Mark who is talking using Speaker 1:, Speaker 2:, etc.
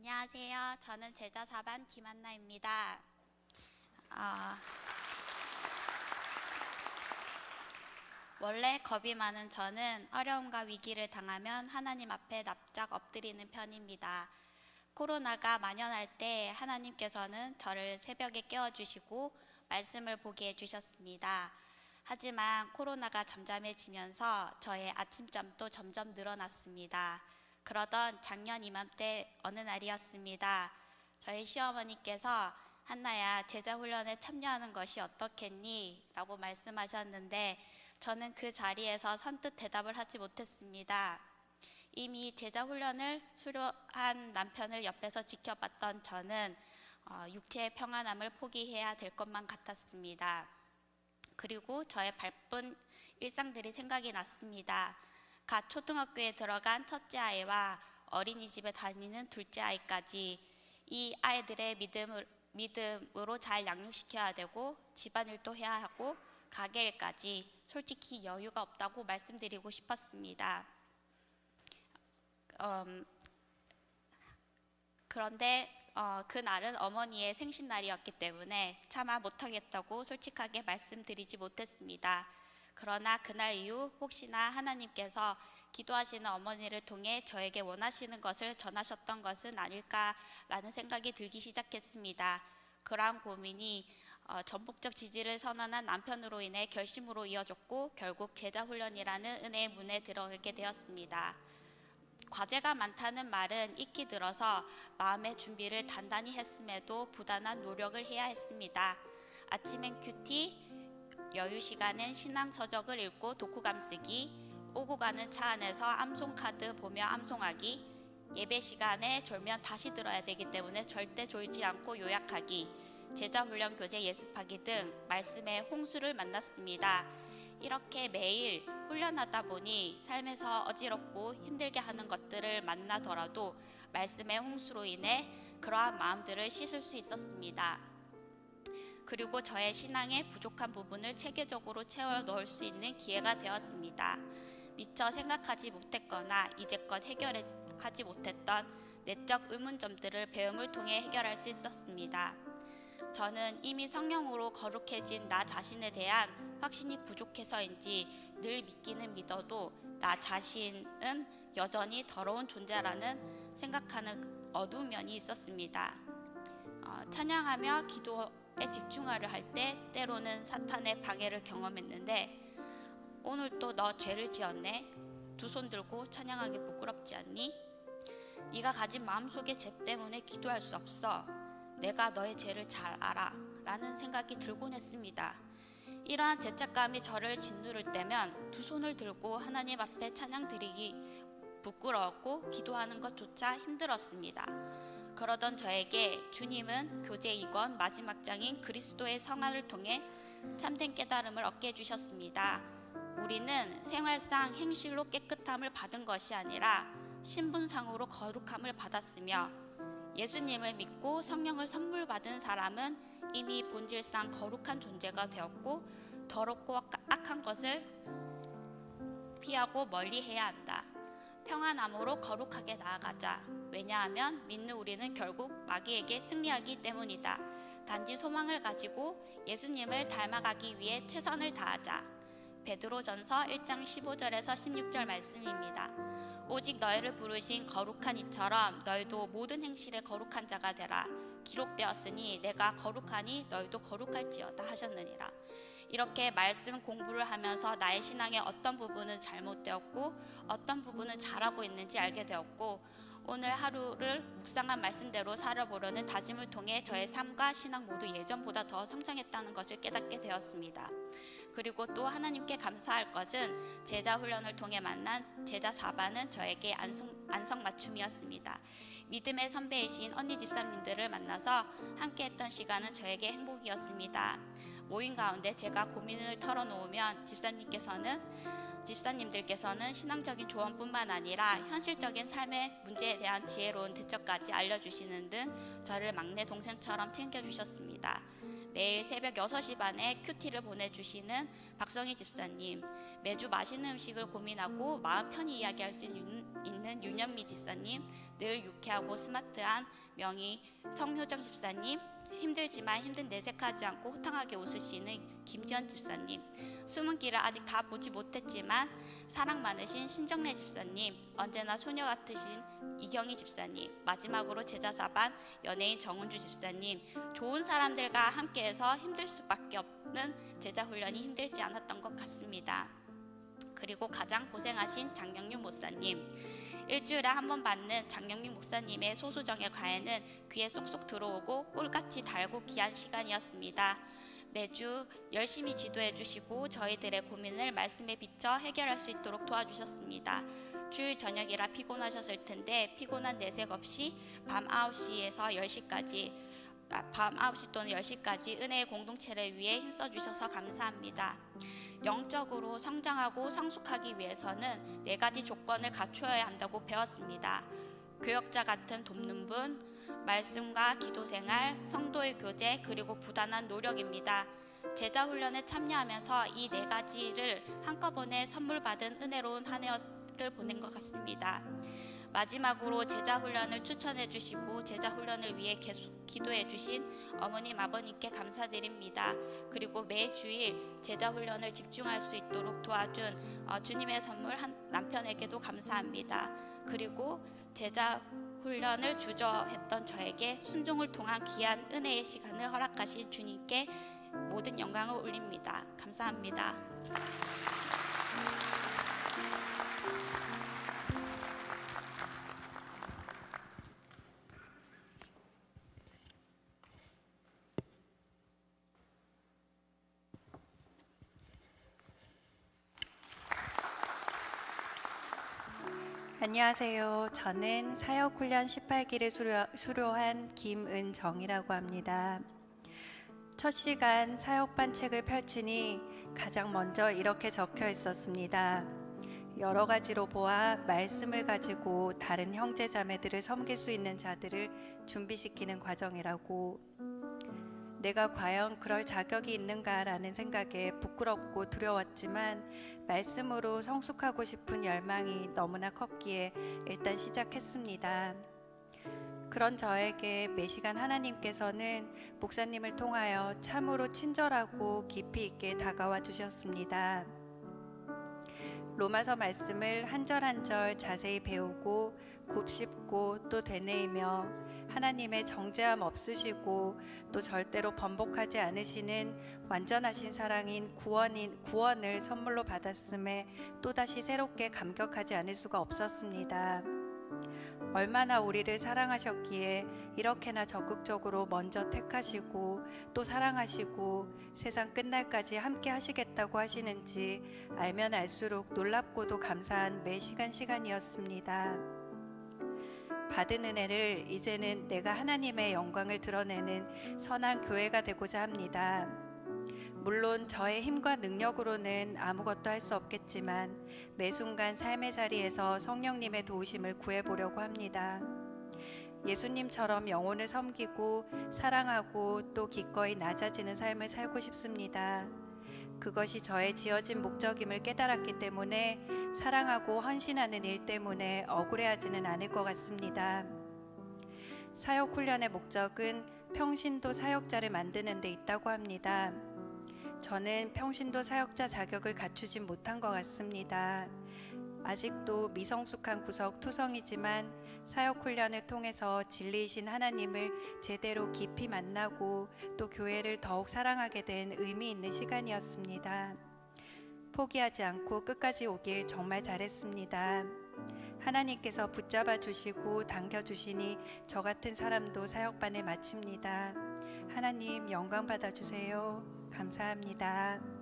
Speaker 1: 안녕하세요. 저는 제자 4반 김한나입니다. 원래 겁이 많은 저는 어려움과 위기를 당하면 하나님 앞에 납작 엎드리는 편입니다. 코로나가 만연할 때 하나님께서는 저를 새벽에 깨워주시고 말씀을 보게 해주셨습니다. 하지만 코로나가 잠잠해지면서 저의 아침잠도 점점 늘어났습니다. 그러던 작년 이맘때 어느 날이었습니다. 저희 시어머니께서 한나야, 제자훈련에 참여하는 것이 어떻겠니? 라고 말씀하셨는데 저는 그 자리에서 선뜻 대답을 하지 못했습니다. 이미 제자훈련을 수료한 남편을 옆에서 지켜봤던 저는 육체의 평안함을 포기해야 될 것만 같았습니다. 그리고 저의 바쁜 일상들이 생각이 났습니다. 갓 초등학교에 들어간 첫째 아이와 어린이집에 다니는 둘째 아이까지 이 아이들의 믿음으로 잘 양육시켜야 되고 집안일도 해야 하고 가게일까지 솔직히 여유가 없다고 말씀드리고 싶었습니다. 그런데 그날은 어머니의 생신날이었기 때문에 차마 못하겠다고 솔직하게 말씀드리지 못했습니다. 그러나 그날 이후 혹시나 하나님께서 기도하시는 어머니를 통해 저에게 원하시는 것을 전하셨던 것은 아닐까라는 생각이 들기 시작했습니다. 그러한 고민이 전폭적 지지를 선언한 남편으로 인해 결심으로 이어졌고 결국 제자훈련이라는 은혜의 문에 들어가게 되었습니다. 과제가 많다는 말은 익히 들어서 마음의 준비를 단단히 했음에도 부단한 노력을 해야 했습니다. 아침엔 큐티, 여유 시간엔 신앙 서적을 읽고 독후감 쓰기, 오고 가는 차 안에서 암송카드 보며 암송하기, 예배 시간에 졸면 다시 들어야 되기 때문에 절대 졸지 않고 요약하기, 제자훈련 교재 예습하기 등 말씀의 홍수를 만났습니다. 이렇게 매일 훈련하다 보니 삶에서 어지럽고 힘들게 하는 것들을 만나더라도 말씀의 홍수로 인해 그러한 마음들을 씻을 수 있었습니다. 그리고 저의 신앙의 부족한 부분을 체계적으로 채워 넣을 수 있는 기회가 되었습니다. 미처 생각하지 못했거나 이제껏 해결하지 못했던 내적 의문점들을 배움을 통해 해결할 수 있었습니다. 저는 이미 성령으로 거룩해진 나 자신에 대한 확신이 부족해서인지 늘 믿기는 믿어도 나 자신은 여전히 더러운 존재라는 생각하는 어두운 면이 있었습니다. 찬양하며 기도에 집중하려 할 때 때로는 사탄의 방해를 경험했는데 오늘 또 너 죄를 지었네? 두 손 들고 찬양하기 부끄럽지 않니? 네가 가진 마음속의 죄 때문에 기도할 수 없어. 내가 너의 죄를 잘 알아 라는 생각이 들곤 했습니다. 이러한 죄책감이 저를 짓누를 때면 두 손을 들고 하나님 앞에 찬양 드리기 부끄러웠고 기도하는 것조차 힘들었습니다. 그러던 저에게 주님은 교제 2권 마지막 장인 그리스도의 성화를 통해 참된 깨달음을 얻게 해주셨습니다. 우리는 생활상 행실로 깨끗함을 받은 것이 아니라 신분상으로 거룩함을 받았으며 예수님을 믿고 성령을 선물 받은 사람은 이미 본질상 거룩한 존재가 되었고 더럽고 악한 것을 피하고 멀리해야 한다. 평안함으로 거룩하게 나아가자. 왜냐하면 믿는 우리는 결국 마귀에게 승리하기 때문이다. 단지 소망을 가지고 예수님을 닮아가기 위해 최선을 다하자. 베드로전서 1장 15절에서 16절 말씀입니다. 오직 너희를 부르신 거룩한 이처럼 너희도 모든 행실에 거룩한 자가 되라. 기록되었으니 내가 거룩하니 너희도 거룩할지어다 하셨느니라. 이렇게 말씀 공부를 하면서 나의 신앙의 어떤 부분은 잘못되었고 어떤 부분은 잘하고 있는지 알게 되었고 오늘 하루를 묵상한 말씀대로 살아보려는 다짐을 통해 저의 삶과 신앙 모두 예전보다 더 성장했다는 것을 깨닫게 되었습니다. 그리고 또 하나님께 감사할 것은 제자훈련을 통해 만난 제자 4반은 저에게 안성맞춤이었습니다. 믿음의 선배이신 언니 집사님들을 만나서 함께했던 시간은 저에게 행복이었습니다. 모임 가운데 제가 고민을 털어놓으면 집사님들께서는 신앙적인 조언뿐만 아니라 현실적인 삶의 문제에 대한 지혜로운 대처까지 알려주시는 등 저를 막내 동생처럼 챙겨주셨습니다. 매일 새벽 6시 반에 큐티를 보내주시는 박성희 집사님, 매주 맛있는 음식을 고민하고 마음 편히 이야기할 수 있는 있는 윤현미 집사님, 늘 유쾌하고 스마트한 명의 성효정 집사님, 힘들지만 힘든 내색하지 않고 호탕하게 웃으시는 김지연 집사님, 숨은 길을 아직 다 보지 못했지만 사랑 많으신 신정래 집사님, 언제나 소녀 같으신 이경희 집사님, 마지막으로 제자 4반 연예인 정은주 집사님, 좋은 사람들과 함께해서 힘들 수밖에 없는 제자 훈련이 힘들지 않았던 것 같습니다. 그리고 가장 고생하신 장경윤 목사님, 일주일에 한 번 받는 장경민 목사님의 소수정의 과외는 귀에 쏙쏙 들어오고 꿀같이 달고 귀한 시간이었습니다. 매주 열심히 지도해 주시고 저희들의 고민을 말씀에 비춰 해결할 수 있도록 도와주셨습니다. 주일 저녁이라 피곤하셨을 텐데 피곤한 내색 없이 밤 9시에서 10시까지 밤 9시 또는 10시까지 은혜의 공동체를 위해 힘써주셔서 감사합니다. 영적으로 성장하고 성숙하기 위해서는 4가지 조건을 갖추어야 한다고 배웠습니다. 교역자 같은 돕는 분, 말씀과 기도생활, 성도의 교제, 그리고 부단한 노력입니다. 제자 훈련에 참여하면서 이 4가지를 한꺼번에 선물 받은 은혜로운 한 해를 보낸 것 같습니다. 마지막으로 제자 훈련을 추천해 주시고 제자 훈련을 위해 계속 기도해 주신 어머님 아버님께 감사드립니다. 그리고 매주일 제자 훈련을 집중할 수 있도록 도와준 주님의 선물 남편에게도 감사합니다. 그리고 제자 훈련을 주저했던 저에게 순종을 통한 귀한 은혜의 시간을 허락하신 주님께 모든 영광을 올립니다. 감사합니다.
Speaker 2: 안녕하세요. 저는 사역훈련 18기를 수료한 김은정이라고 합니다. 첫 시간 사역반 책을 펼치니 가장 먼저 이렇게 적혀 있었습니다. 여러 가지로 보아 말씀을 가지고 다른 형제 자매들을 섬길 수 있는 자들을 준비시키는 과정이라고. 내가 과연 그럴 자격이 있는가라는 생각에 부끄럽고 두려웠지만 말씀으로 성숙하고 싶은 열망이 너무나 컸기에 일단 시작했습니다. 그런 저에게 매시간 하나님께서는 목사님을 통하여 참으로 친절하고 깊이 있게 다가와 주셨습니다. 로마서 말씀을 한 절 한 절 자세히 배우고 곱씹고 또 되뇌이며 하나님의 정죄함 없으시고 또 절대로 번복하지 않으시는 완전하신 사랑인 구원을 선물로 받았음에 또다시 새롭게 감격하지 않을 수가 없었습니다. 얼마나 우리를 사랑하셨기에 이렇게나 적극적으로 먼저 택하시고 또 사랑하시고 세상 끝날까지 함께 하시겠다고 하시는지 알면 알수록 놀랍고도 감사한 매 시간이었습니다. 받은 은혜를 이제는 내가 하나님의 영광을 드러내는 선한 교회가 되고자 합니다. 물론 저의 힘과 능력으로는 아무것도 할 수 없겠지만 매 순간 삶의 자리에서 성령님의 도우심을 구해보려고 합니다. 예수님처럼 영혼을 섬기고 사랑하고 또 기꺼이 낮아지는 삶을 살고 싶습니다. 그것이 저의 지어진 목적임을 깨달았기 때문에 사랑하고 헌신하는 일 때문에 억울해하지는 않을 것 같습니다. 사역 훈련의 목적은 평신도 사역자를 만드는 데 있다고 합니다. 저는 평신도 사역자 자격을 갖추진 못한 것 같습니다. 아직도 미성숙한 구석투성이지만 사역 훈련을 통해서 진리이신 하나님을 제대로 깊이 만나고 또 교회를 더욱 사랑하게 된 의미 있는 시간이었습니다. 포기하지 않고 끝까지 오길 정말 잘했습니다. 하나님께서 붙잡아 주시고 당겨 주시니 저 같은 사람도 사역반을 마칩니다. 하나님 영광 받아 주세요. 감사합니다.